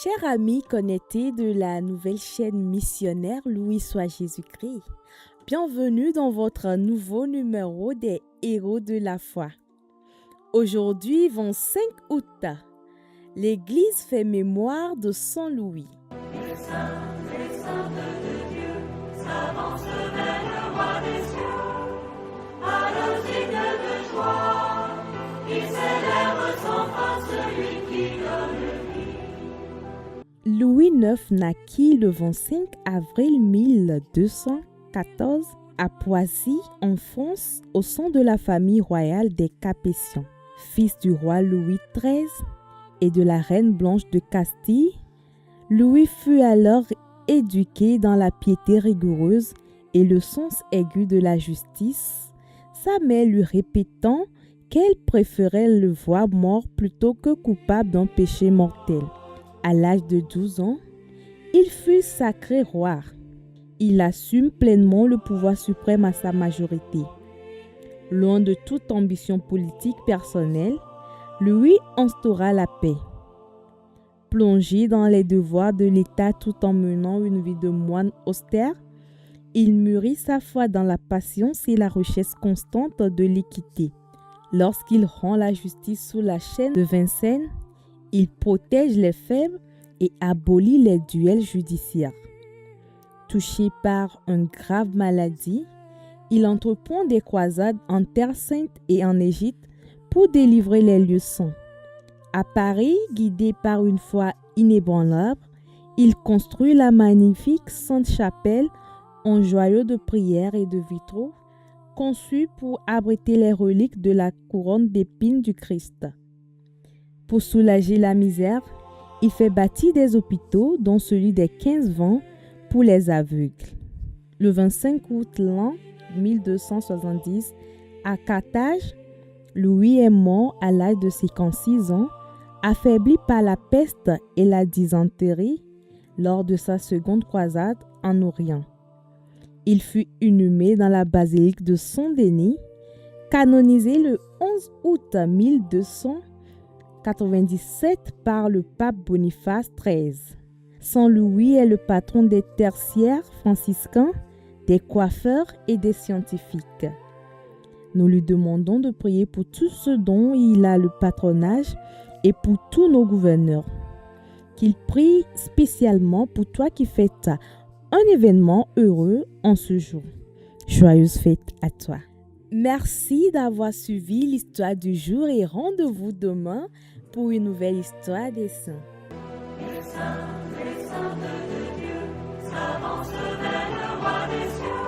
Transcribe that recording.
Chers amis connectés de la nouvelle chaîne missionnaire Louis soit Jésus-Christ, bienvenue dans votre nouveau numéro des Héros de la foi. Aujourd'hui, 25 août, l'Église fait mémoire de Saint Louis. Les saints de Dieu s'avancent vers le roi des cieux, à l'osigne de joie, ils célèbrent sans fin celui qui donne vie. Louis IX naquit le 25 avril 1214 à Poissy, en France, au sein de la famille royale des Capétiens. Fils du roi Louis XIII et de la reine Blanche de Castille, Louis fut alors éduqué dans la piété rigoureuse et le sens aigu de la justice, sa mère lui répétant qu'elle préférait le voir mort plutôt que coupable d'un péché mortel. À l'âge de 12 ans, il fut sacré roi. Il assume pleinement le pouvoir suprême à sa majorité. Loin de toute ambition politique personnelle, Louis instaura la paix. Plongé dans les devoirs de l'État tout en menant une vie de moine austère, il mûrit sa foi dans la patience et la recherche constante de l'équité. Lorsqu'il rend la justice sous la chaîne de Vincennes, il protège les faibles et abolit les duels judiciaires. Touché par une grave maladie, il entreprend des croisades en Terre Sainte et en Égypte pour délivrer les lieux saints. À Paris, guidé par une foi inébranlable, il construit la magnifique Sainte-Chapelle en joyaux de prière et de vitraux, conçue pour abriter les reliques de la couronne d'épines du Christ. Pour soulager la misère, il fait bâtir des hôpitaux, dont celui des 15 vents pour les aveugles. Le 25 août l'an 1270, à Carthage, Louis est mort à l'âge de 56 ans, affaibli par la peste et la dysenterie lors de sa seconde croisade en Orient. Il fut inhumé dans la basilique de Saint-Denis, canonisé le 11 août 1297 par le pape Boniface XIII. Saint Louis est le patron des tertiaires franciscains, des coiffeurs et des scientifiques. Nous lui demandons de prier pour tout ce dont il a le patronage et pour tous nos gouverneurs. Qu'il prie spécialement pour toi qui fêtes un événement heureux en ce jour. Joyeuse fête à toi. Merci d'avoir suivi l'histoire du jour et rendez-vous demain pour une nouvelle histoire des saints. Les saints de Dieu s'avancent vers le roi des cieux.